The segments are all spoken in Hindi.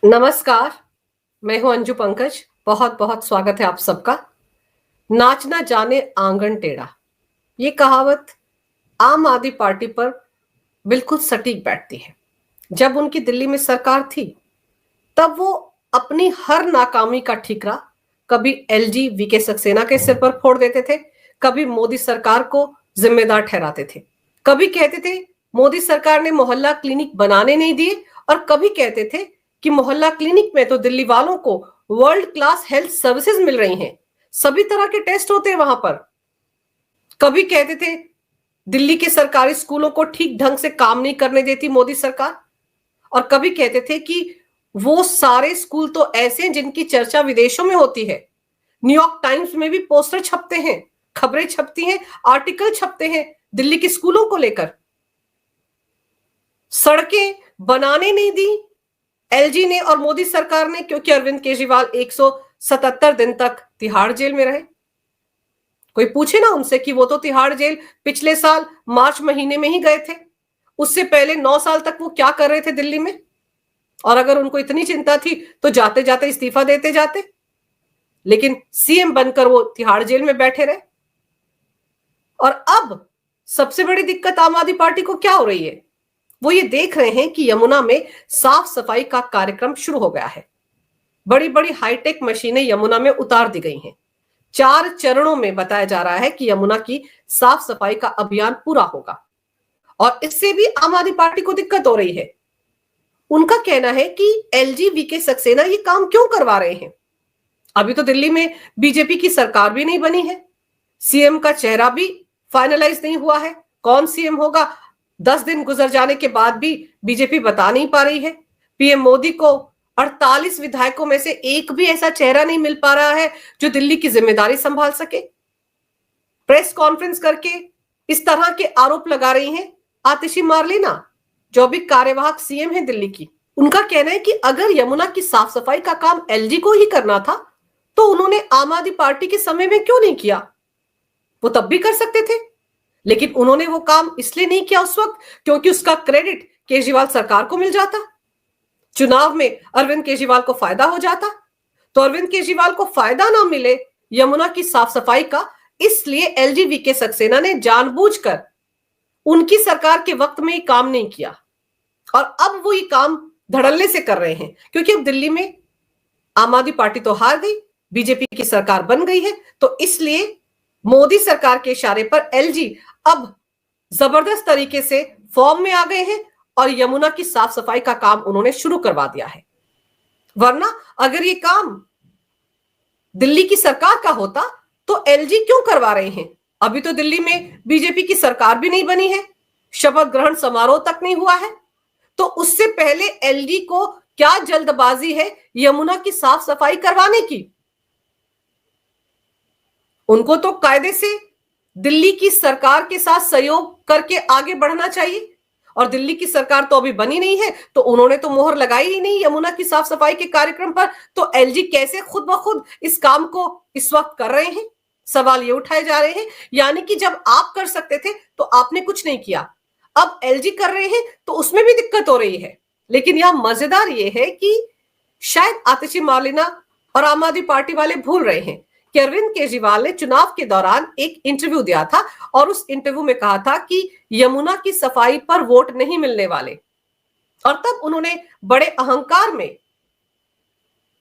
नमस्कार। मैं हूं अंजू पंकज। बहुत बहुत स्वागत है आप सबका। नाच ना जाने आंगन टेढ़ा, ये कहावत आम आदमी पार्टी पर बिल्कुल सटीक बैठती है। जब उनकी दिल्ली में सरकार थी तब वो अपनी हर नाकामी का ठीकरा कभी एलजी वीके सक्सेना के सिर पर फोड़ देते थे, कभी मोदी सरकार को जिम्मेदार ठहराते थे, कभी कहते थे मोदी सरकार ने मोहल्ला क्लिनिक बनाने नहीं दिए, और कभी कहते थे कि मोहल्ला क्लिनिक में तो दिल्ली वालों को वर्ल्ड क्लास हेल्थ सर्विसेज मिल रही हैं, सभी तरह के टेस्ट होते हैं वहां पर। कभी कहते थे दिल्ली के सरकारी स्कूलों को ठीक ढंग से काम नहीं करने देती मोदी सरकार, और कभी कहते थे कि वो सारे स्कूल तो ऐसे हैं जिनकी चर्चा विदेशों में होती है। न्यूयॉर्क टाइम्स में भी पोस्टर छपते हैं, खबरें छपती हैं, आर्टिकल छपते हैं दिल्ली के स्कूलों को लेकर। सड़कें बनाने नहीं दी एलजी ने और मोदी सरकार ने, क्योंकि अरविंद केजरीवाल 177 दिन तक तिहाड़ जेल में रहे। कोई पूछे ना उनसे कि वो तो तिहाड़ जेल पिछले साल मार्च महीने में ही गए थे, उससे पहले 9 साल तक वो क्या कर रहे थे दिल्ली में। और अगर उनको इतनी चिंता थी तो जाते जाते इस्तीफा देते जाते, लेकिन सीएम बनकर वो तिहाड़ जेल में बैठे रहे। और अब सबसे बड़ी दिक्कत आम आदमी पार्टी को क्या हो रही है, वो ये देख रहे हैं कि यमुना में साफ सफाई का कार्यक्रम शुरू हो गया है। बड़ी बड़ी हाईटेक मशीनें यमुना में उतार दी गई हैं। 4 चरणों में बताया जा रहा है कि यमुना की साफ सफाई का अभियान पूरा होगा, और इससे भी आम आदमी पार्टी को दिक्कत हो रही है। उनका कहना है कि एलजी वीके सक्सेना ये काम क्यों करवा रहे हैं। अभी तो दिल्ली में बीजेपी की सरकार भी नहीं बनी है, सीएम का चेहरा भी फाइनलाइज नहीं हुआ है, कौन सीएम होगा 10 दिन गुजर जाने के बाद भी बीजेपी बता नहीं पा रही है। पीएम मोदी को 48 विधायकों में से एक भी ऐसा चेहरा नहीं मिल पा रहा है जो दिल्ली की जिम्मेदारी संभाल सके। प्रेस कॉन्फ्रेंस करके इस तरह के आरोप लगा रही हैं आतिशी मार्लेना, जो भी कार्यवाहक सीएम है दिल्ली की। उनका कहना है कि अगर यमुना की साफ सफाई का काम एलजी को ही करना था तो उन्होंने आम आदमी पार्टी के समय में क्यों नहीं किया। वो तब भी कर सकते थे, लेकिन उन्होंने वो काम इसलिए नहीं किया उस वक्त क्योंकि उसका क्रेडिट केजरीवाल सरकार को मिल जाता, चुनाव में अरविंद केजरीवाल को फायदा हो जाता। तो अरविंद केजरीवाल को फायदा ना मिले यमुना की साफ सफाई का, इसलिए एलजी वीके सक्सेना ने जानबूझकर उनकी सरकार के वक्त में ये काम नहीं किया, और अब वो ये काम धड़ल्ले से कर रहे हैं क्योंकि अब दिल्ली में आम आदमी पार्टी तो हार गई, बीजेपी की सरकार बन गई है। तो इसलिए मोदी सरकार के इशारे पर एलजी अब जबरदस्त तरीके से फॉर्म में आ गए हैं और यमुना की साफ सफाई का काम उन्होंने शुरू करवा दिया है। वरना अगर ये काम दिल्ली की सरकार का होता तो एलजी क्यों करवा रहे हैं। अभी तो दिल्ली में बीजेपी की सरकार भी नहीं बनी है, शपथ ग्रहण समारोह तक नहीं हुआ है, तो उससे पहले एलजी को क्या जल्दबाजी है यमुना की साफ सफाई करवाने की। उनको तो कायदे से दिल्ली की सरकार के साथ सहयोग करके आगे बढ़ना चाहिए, और दिल्ली की सरकार तो अभी बनी नहीं है, तो उन्होंने तो मोहर लगाई ही नहीं यमुना की साफ सफाई के कार्यक्रम पर। तो एलजी कैसे खुद ब खुद इस काम को इस वक्त कर रहे हैं, सवाल ये उठाए जा रहे हैं। यानी कि जब आप कर सकते थे तो आपने कुछ नहीं किया, अब एलजी कर रहे हैं तो उसमें भी दिक्कत हो रही है। लेकिन यहां मजेदार ये है कि शायद आतिशी मार्लेना और आम आदमी पार्टी वाले भूल रहे हैं कि अरविंद केजरीवाल ने चुनाव के दौरान एक इंटरव्यू दिया था, और उस इंटरव्यू में कहा था कि यमुना की सफाई पर वोट नहीं मिलने वाले। और तब उन्होंने बड़े अहंकार में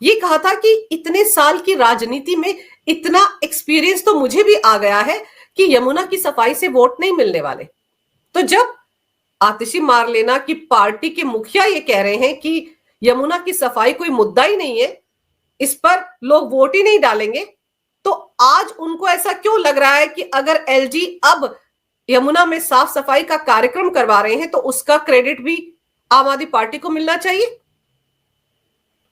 ये कहा था कि इतने साल की राजनीति में इतना एक्सपीरियंस तो मुझे भी आ गया है कि यमुना की सफाई से वोट नहीं मिलने वाले। तो जब आतिशी मार्लेना की पार्टी के मुखिया ये कह रहे हैं कि यमुना की सफाई कोई मुद्दा ही नहीं है, इस पर लोग वोट ही नहीं डालेंगे, तो आज उनको ऐसा क्यों लग रहा है कि अगर एलजी अब यमुना में साफ सफाई का कार्यक्रम करवा रहे हैं तो उसका क्रेडिट भी आम आदमी पार्टी को मिलना चाहिए।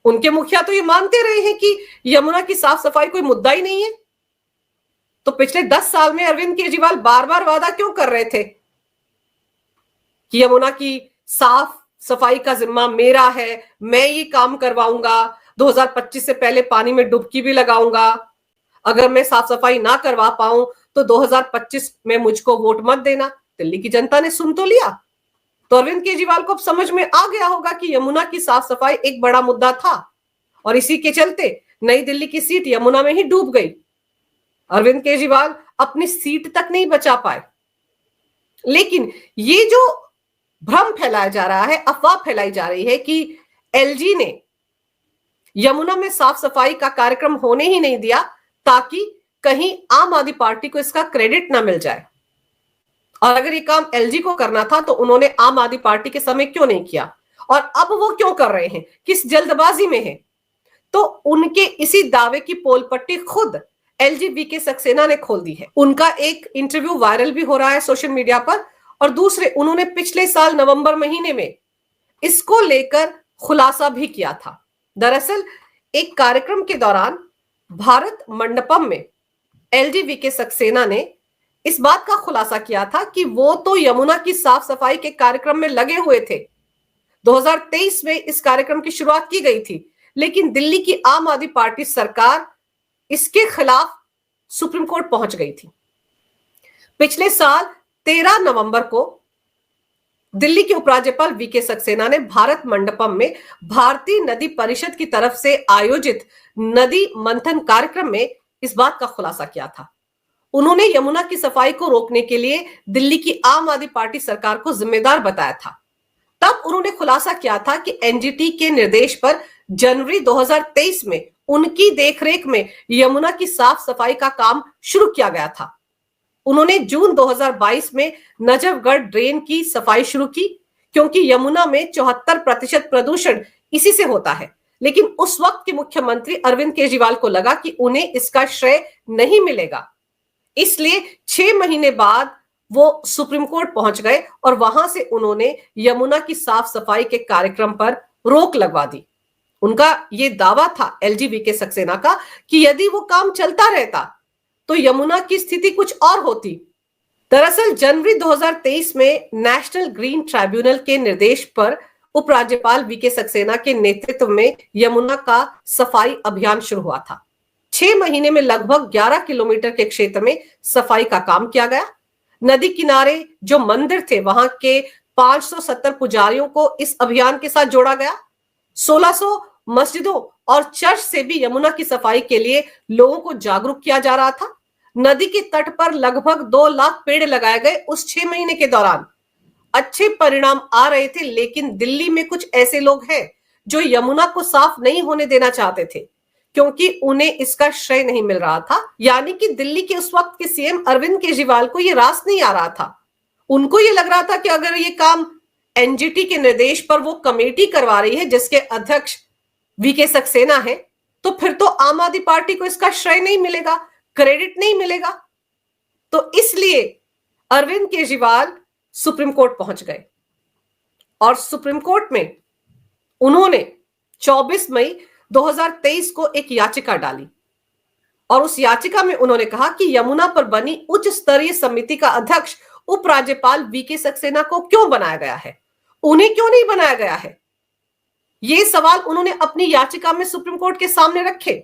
उनके मुखिया तो ये मानते रहे हैं कि यमुना की साफ सफाई कोई मुद्दा ही नहीं है, तो पिछले 10 साल में अरविंद केजरीवाल बार बार वादा क्यों कर रहे थे कि यमुना की साफ सफाई का जिम्मा मेरा है, मैं ये काम करवाऊंगा, 2025 से पहले पानी में डुबकी भी लगाऊंगा, अगर मैं साफ सफाई ना करवा पाऊं तो 2025 में मुझको वोट मत देना। दिल्ली की जनता ने सुन तो लिया, तो अरविंद केजरीवाल को अब समझ में आ गया होगा कि यमुना की साफ सफाई एक बड़ा मुद्दा था और इसी के चलते नई दिल्ली की सीट यमुना में ही डूब गई। अरविंद केजरीवाल अपनी सीट तक नहीं बचा पाए। लेकिन ये जो भ्रम फैलाया जा रहा है, अफवाह फैलाई जा रही है कि एलजी ने यमुना में साफ सफाई का कार्यक्रम होने ही नहीं दिया ताकि कहीं आम आदमी पार्टी को इसका क्रेडिट ना मिल जाए, और अगर ये काम एलजी को करना था तो उन्होंने आम आदमी पार्टी के समय क्यों नहीं किया, और अब वो क्यों कर रहे हैं, किस जल्दबाजी में है। तो उनके इसी दावे की पोल पट्टी खुद एलजी वीके सक्सेना ने खोल दी है। उनका एक इंटरव्यू वायरल भी हो रहा है सोशल मीडिया पर, और दूसरे उन्होंने पिछले साल नवंबर महीने में इसको लेकर खुलासा भी किया था। दरअसल एक कार्यक्रम के दौरान भारत मंडपम में एलजी वीके सक्सेना ने इस बात का खुलासा किया था कि वो तो यमुना की साफ सफाई के कार्यक्रम में लगे हुए थे। 2023 में इस कार्यक्रम की शुरुआत की गई थी, लेकिन दिल्ली की आम आदमी पार्टी सरकार इसके खिलाफ सुप्रीम कोर्ट पहुंच गई थी। पिछले साल 13 नवंबर को दिल्ली के उपराज्यपाल वीके सक्सेना ने भारत मंडपम में भारतीय नदी परिषद की तरफ से आयोजित नदी मंथन कार्यक्रम में इस बात का खुलासा किया था। उन्होंने यमुना की सफाई को रोकने के लिए दिल्ली की आम आदमी पार्टी सरकार को जिम्मेदार बताया था। तब उन्होंने खुलासा किया था कि एनजीटी के निर्देश पर जनवरी 2023 में उनकी देखरेख में यमुना की साफ सफाई का काम शुरू किया गया था। उन्होंने जून 2022 में नजफगढ़ ड्रेन की सफाई शुरू की, क्योंकि यमुना में 74% प्रदूषण इसी से होता है। लेकिन उस वक्त के मुख्यमंत्री अरविंद केजरीवाल को लगा कि उन्हें इसका श्रेय नहीं मिलेगा, इसलिए 6 महीने बाद वो सुप्रीम कोर्ट पहुंच गए और वहां से उन्होंने यमुना की साफ सफाई के कार्यक्रम पर रोक लगवा दी। उनका यह दावा था एलजी वीके सक्सेना का कि यदि वो काम चलता रहता तो यमुना की स्थिति कुछ और होती। दरअसल जनवरी 2023 में नेशनल ग्रीन ट्राइब्यूनल के निर्देश पर उपराज्यपाल वीके सक्सेना के नेतृत्व में यमुना का सफाई अभियान शुरू हुआ था। 6 महीने में लगभग 11 किलोमीटर के क्षेत्र में सफाई का काम किया गया। नदी किनारे जो मंदिर थे वहां के 570 पुजारियों को इस अभियान के साथ जोड़ा गया। 1600 मस्जिदों और चर्च से भी यमुना की सफाई के लिए लोगों को जागरूक किया जा रहा था। नदी के तट पर लगभग 2 लाख पेड़ लगाए गए उस 6 महीने के दौरान। अच्छे परिणाम आ रहे थे, लेकिन दिल्ली में कुछ ऐसे लोग हैं जो यमुना को साफ नहीं होने देना चाहते थे, क्योंकि उन्हें इसका श्रेय नहीं मिल रहा था। यानी कि दिल्ली के उस वक्त के सीएम अरविंद केजरीवाल को यह रास नहीं आ रहा था। उनको यह लग रहा था कि अगर ये काम एनजीटी के निर्देश पर वो कमेटी करवा रही है जिसके अध्यक्ष वीके सक्सेना है, तो फिर तो आम आदमी पार्टी को इसका श्रेय नहीं मिलेगा, क्रेडिट नहीं मिलेगा। तो इसलिए अरविंद केजरीवाल सुप्रीम कोर्ट पहुंच गए और सुप्रीम कोर्ट में उन्होंने 24 मई 2023 को एक याचिका डाली और उस याचिका में उन्होंने कहा कि यमुना पर बनी उच्च स्तरीय समिति का अध्यक्ष उपराज्यपाल वीके सक्सेना को क्यों बनाया गया है, उन्हें क्यों नहीं बनाया गया है। ये सवाल उन्होंने अपनी याचिका में सुप्रीम कोर्ट के सामने रखे।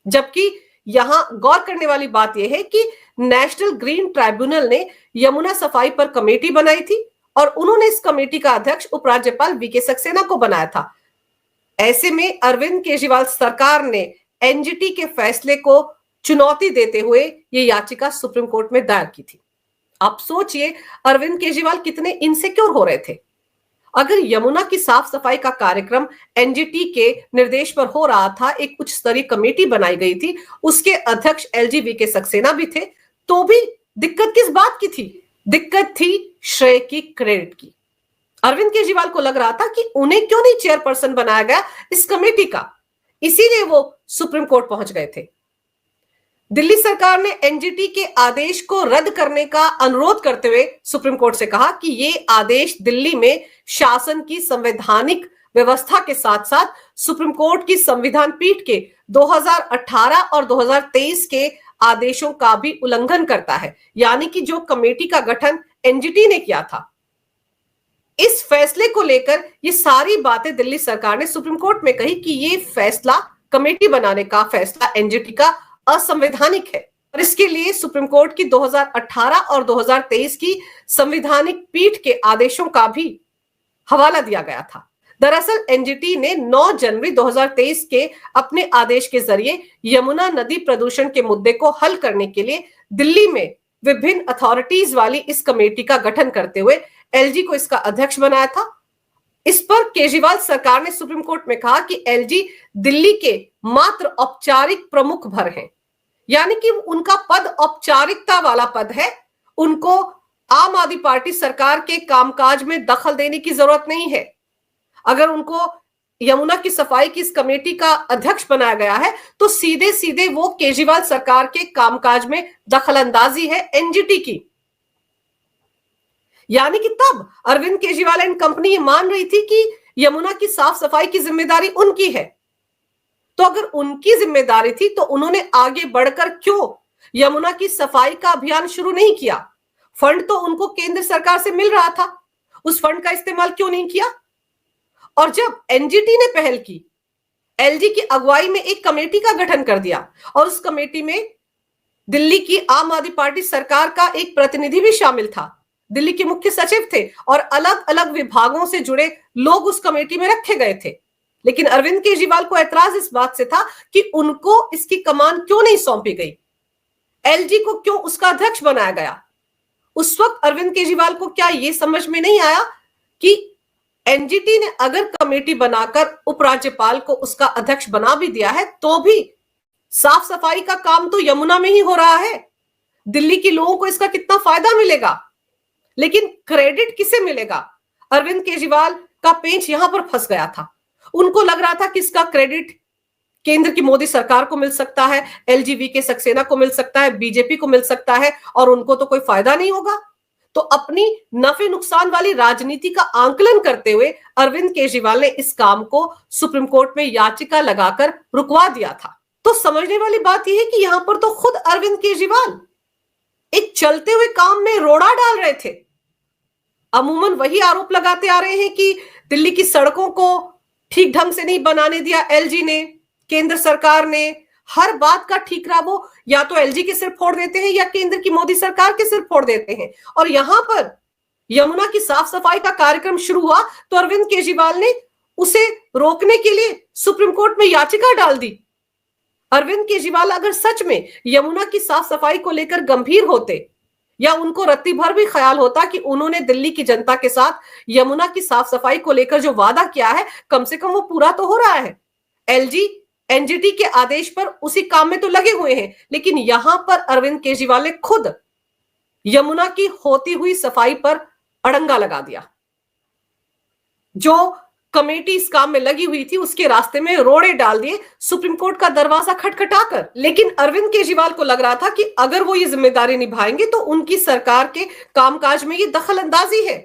जबकि यहां गौर करने वाली बात यह है कि नेशनल ग्रीन ट्राइब्यूनल ने यमुना सफाई पर कमेटी बनाई थी और उन्होंने इस कमेटी का अध्यक्ष उपराज्यपाल वीके सक्सेना को बनाया था। ऐसे में अरविंद केजरीवाल सरकार ने एनजीटी के फैसले को चुनौती देते हुए यह याचिका सुप्रीम कोर्ट में दायर की थी। आप सोचिए अरविंद केजरीवाल कितने इनसिक्योर हो रहे थे। अगर यमुना की साफ सफाई का कार्यक्रम एनजीटी के निर्देश पर हो रहा था, एक उच्च स्तरीय कमेटी बनाई गई थी, उसके अध्यक्ष एलजी वीके सक्सेना भी थे, तो भी दिक्कत किस बात की थी? दिक्कत थी श्रेय की, क्रेडिट की। अरविंद केजरीवाल को लग रहा था कि उन्हें क्यों नहीं चेयरपर्सन बनाया गया इस कमेटी का, इसीलिए वो सुप्रीम कोर्ट पहुंच गए थे। दिल्ली सरकार ने एनजीटी के आदेश को रद्द करने का अनुरोध करते हुए सुप्रीम कोर्ट से कहा कि ये आदेश दिल्ली में शासन की संवैधानिक व्यवस्था के साथ साथ सुप्रीम कोर्ट की संविधान पीठ के 2018 और 2023 के आदेशों का भी उल्लंघन करता है, यानी कि जो कमेटी का गठन एनजीटी ने किया था। इस फैसले को लेकर ये सारी बातें दिल्ली सरकार ने सुप्रीम कोर्ट में कही कि ये फैसला, कमेटी बनाने का फैसला एनजीटी का असंवैधानिक है। और इसके लिए सुप्रीम कोर्ट की 2018 और 2023 की संवैधानिक पीठ के आदेशों का भी हवाला दिया गया था। दरअसल एनजीटी ने 9 जनवरी 2023 के अपने आदेश के जरिए यमुना नदी प्रदूषण के मुद्दे को हल करने के लिए दिल्ली में विभिन्न अथॉरिटीज वाली इस कमेटी का गठन करते हुए एलजी को इसका अध्यक्ष बनाया था। इस पर केजरीवाल सरकार ने सुप्रीम कोर्ट में कहा कि एलजी दिल्ली के मात्र औपचारिक प्रमुख भर हैं, यानी कि उनका पद औपचारिकता वाला पद है। उनको आम आदमी पार्टी सरकार के कामकाज में दखल देने की जरूरत नहीं है। अगर उनको यमुना की सफाई की इस कमेटी का अध्यक्ष बनाया गया है तो सीधे सीधे वो केजरीवाल सरकार के कामकाज में दखलंदाजी है एनजीटी की। यानी कि तब अरविंद केजरीवाल एंड कंपनी ये मान रही थी कि यमुना की साफ सफाई की जिम्मेदारी उनकी है। तो अगर उनकी जिम्मेदारी थी तो उन्होंने आगे बढ़कर क्यों यमुना की सफाई का अभियान शुरू नहीं किया? फंड तो उनको केंद्र सरकार से मिल रहा था, उस फंड का इस्तेमाल क्यों नहीं किया? और जब एनजीटी ने पहल की, एलजी की अगुवाई में एक कमेटी का गठन कर दिया और उस कमेटी में दिल्ली की आम आदमी पार्टी सरकार का एक प्रतिनिधि भी शामिल था, दिल्ली के मुख्य सचिव थे और अलग अलग विभागों से जुड़े लोग उस कमेटी में रखे गए थे। लेकिन अरविंद केजरीवाल को ऐतराज इस बात से था कि उनको इसकी कमान क्यों नहीं सौंपी गई, एलजी को क्यों उसका अध्यक्ष बनाया गया। उस वक्त अरविंद केजरीवाल को क्या यह समझ में नहीं आया कि एनजीटी ने अगर कमेटी बनाकर उपराज्यपाल को उसका अध्यक्ष बना भी दिया है तो भी साफ सफाई का काम तो यमुना में ही हो रहा है। दिल्ली के लोगों को इसका कितना फायदा मिलेगा, लेकिन क्रेडिट किसे मिलेगा? अरविंद केजरीवाल का पेंच यहां पर फंस गया था। उनको लग रहा था कि इसका क्रेडिट केंद्र की मोदी सरकार को मिल सकता है, एलजीवी सक्सेना को मिल सकता है, बीजेपी को मिल सकता है और उनको तो कोई फायदा नहीं होगा। तो अपनी नफे नुकसान वाली राजनीति का आंकलन करते हुए अरविंद केजरीवाल ने इस काम को सुप्रीम कोर्ट में याचिका लगाकर रुकवा दिया था। तो समझने वाली बात यह है कि यहां पर तो खुद अरविंद केजरीवाल एक चलते हुए काम में रोड़ा डाल रहे थे। अमूमन वही आरोप लगाते आ रहे हैं कि दिल्ली की सड़कों को ठीक ढंग से नहीं बनाने दिया एलजी ने, केंद्र सरकार ने। हर बात का ठीकरा वो या तो एलजी के सिर फोड़ देते हैं या केंद्र की मोदी सरकार के सिर फोड़ देते हैं। और यहां पर यमुना की साफ सफाई का कार्यक्रम शुरू हुआ तो अरविंद केजरीवाल ने उसे रोकने के लिए सुप्रीम कोर्ट में याचिका डाल दी। अरविंद केजरीवाल अगर सच में यमुना की साफ सफाई को लेकर गंभीर होते या उनको रत्ती भर भी ख्याल होता कि उन्होंने दिल्ली की जनता के साथ यमुना की साफ सफाई को लेकर जो वादा किया है कम से कम वो पूरा तो हो रहा है। एलजी एनजीटी के आदेश पर उसी काम में तो लगे हुए हैं, लेकिन यहां पर अरविंद केजरीवाल ने खुद यमुना की होती हुई सफाई पर अड़ंगा लगा दिया। जो कमेटी इस काम में लगी हुई थी उसके रास्ते में रोड़े डाल दिए, सुप्रीम कोर्ट का दरवाजा खटखटाकर। लेकिन अरविंद केजरीवाल को लग रहा था कि अगर वो ये जिम्मेदारी निभाएंगे तो उनकी सरकार के कामकाज में ये दखल अंदाजी है,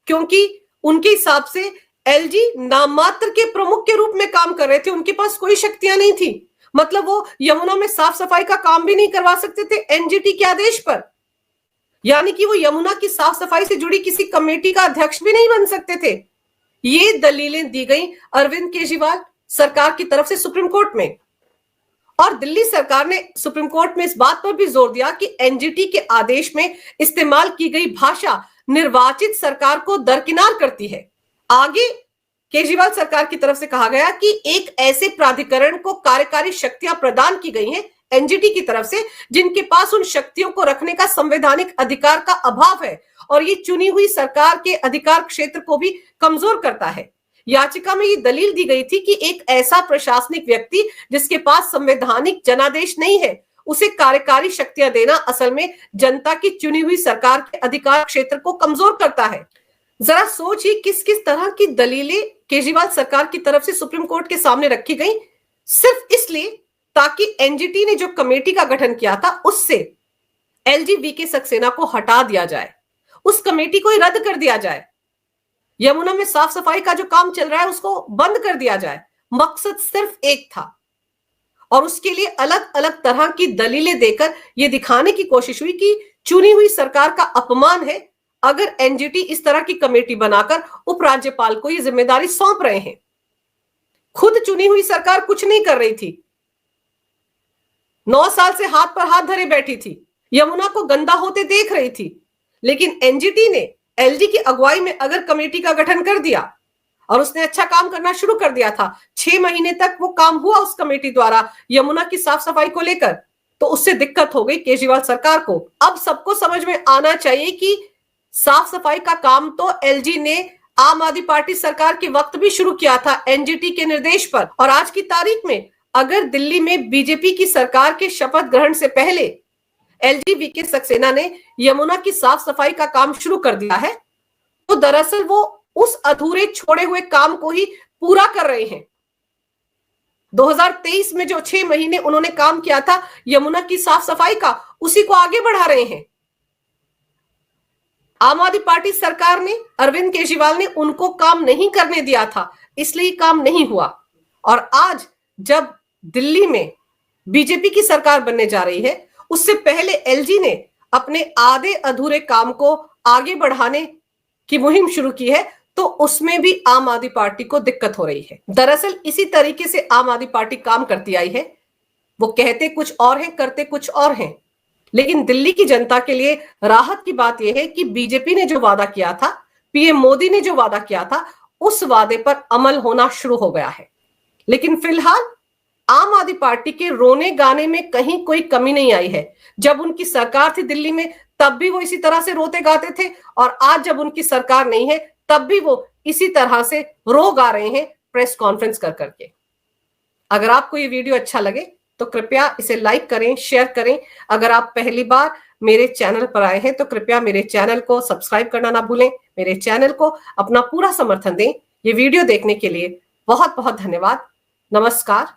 क्योंकि उनके हिसाब से एलजी नाममात्र के प्रमुख के रूप में काम कर रहे थे, उनके पास कोई शक्तियां नहीं थी। मतलब वो यमुना में साफ सफाई का काम भी नहीं करवा सकते थे एनजीटी के आदेश पर, यानी कि वो यमुना की साफ सफाई से जुड़ी किसी कमेटी का अध्यक्ष भी नहीं बन सकते थे। ये दलीलें दी गई अरविंद केजरीवाल सरकार की तरफ से सुप्रीम कोर्ट में। और दिल्ली सरकार ने सुप्रीम कोर्ट में इस बात पर भी जोर दिया कि एनजीटी के आदेश में इस्तेमाल की गई भाषा निर्वाचित सरकार को दरकिनार करती है। आगे केजरीवाल सरकार की तरफ से कहा गया कि एक ऐसे प्राधिकरण को कार्यकारी शक्तियां प्रदान की गई हैं एनजीटी की तरफ से जिनके पास उन शक्तियों को रखने का संवैधानिक अधिकार का अभाव है और ये चुनी हुई सरकार के अधिकार क्षेत्र को भी कमजोर करता है। याचिका में ये दलील दी गई थी कि एक ऐसा प्रशासनिक व्यक्ति जिसके पास संवैधानिक जनादेश नहीं है उसे कार्यकारी शक्तियां देना असल में जनता की चुनी हुई सरकार के अधिकार क्षेत्र को कमजोर करता है। जरा सोचिए किस किस तरह की दलीलें केजरीवाल सरकार की तरफ से सुप्रीम कोर्ट के सामने रखी गई, सिर्फ इसलिए ताकि एनजीटी ने जो कमेटी का गठन किया था उससे एलजीवी सक्सेना को हटा दिया जाए, उस कमेटी को ही रद्द कर दिया जाए, यमुना में साफ सफाई का जो काम चल रहा है उसको बंद कर दिया जाए। मकसद सिर्फ एक था और उसके लिए अलग अलग तरह की दलीलें देकर यह दिखाने की कोशिश हुई कि चुनी हुई सरकार का अपमान है अगर एनजीटी इस तरह की कमेटी बनाकर उपराज्यपाल को यह जिम्मेदारी सौंप रहे हैं। खुद चुनी हुई सरकार कुछ नहीं कर रही थी, 9 साल से हाथ पर हाथ धरे बैठी थी, यमुना को गंदा होते देख रही थी। लेकिन एनजीटी ने एलजी की अगुवाई में अगर कमेटी का गठन कर दिया और उसने अच्छा काम करना शुरू कर दिया था, 6 महीने तक वो काम हुआ उस कमेटी द्वारा यमुना की साफ सफाई को लेकर, तो उससे दिक्कत हो गई केजरीवाल सरकार को। अब सबको समझ में आना चाहिए कि साफ सफाई का काम तो एलजी ने आम आदमी पार्टी सरकार के वक्त भी शुरू किया था एनजीटी के निर्देश पर। और आज की तारीख में अगर दिल्ली में बीजेपी की सरकार के शपथ ग्रहण से पहले एलजी वीके सक्सेना ने यमुना की साफ सफाई का काम शुरू कर दिया है, तो दरअसल वो उस अधूरे छोड़े हुए काम को ही पूरा कर रहे हैं। 2023 में जो 6 महीने उन्होंने काम किया था यमुना की साफ सफाई का, उसी को आगे बढ़ा रहे हैं। आम आदमी पार्टी सरकार ने, अरविंद केजरीवाल ने उनको काम नहीं करने दिया था, इसलिए काम नहीं हुआ। और आज जब दिल्ली में बीजेपी की सरकार बनने जा रही है, उससे पहले एलजी ने अपने आधे अधूरे काम को आगे बढ़ाने की मुहिम शुरू की है, तो उसमें भी आम आदमी पार्टी को दिक्कत हो रही है। दरअसल इसी तरीके से आम आदमी पार्टी काम करती आई है। वो कहते कुछ और हैं, करते कुछ और हैं। लेकिन दिल्ली की जनता के लिए राहत की बात यह है कि बीजेपी ने जो वादा किया था, पीएम मोदी ने जो वादा किया था, उस वादे पर अमल होना शुरू हो गया है। लेकिन फिलहाल आम आदमी पार्टी के रोने गाने में कहीं कोई कमी नहीं आई है। जब उनकी सरकार थी दिल्ली में, तब भी वो इसी तरह से रोते गाते थे, और आज जब उनकी सरकार नहीं है, तब भी वो इसी तरह से रो गा रहे हैं प्रेस कॉन्फ्रेंस कर करके। अगर आपको ये वीडियो अच्छा लगे तो कृपया इसे लाइक करें, शेयर करें। अगर आप पहली बार मेरे चैनल पर आए हैं तो कृपया मेरे चैनल को सब्सक्राइब करना ना भूलें। मेरे चैनल को अपना पूरा समर्थन दें। ये वीडियो देखने के लिए बहुत बहुत धन्यवाद। नमस्कार।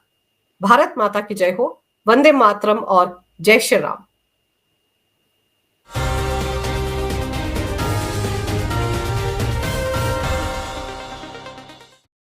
भारत माता की जय हो। वंदे मातरम और जय श्री राम।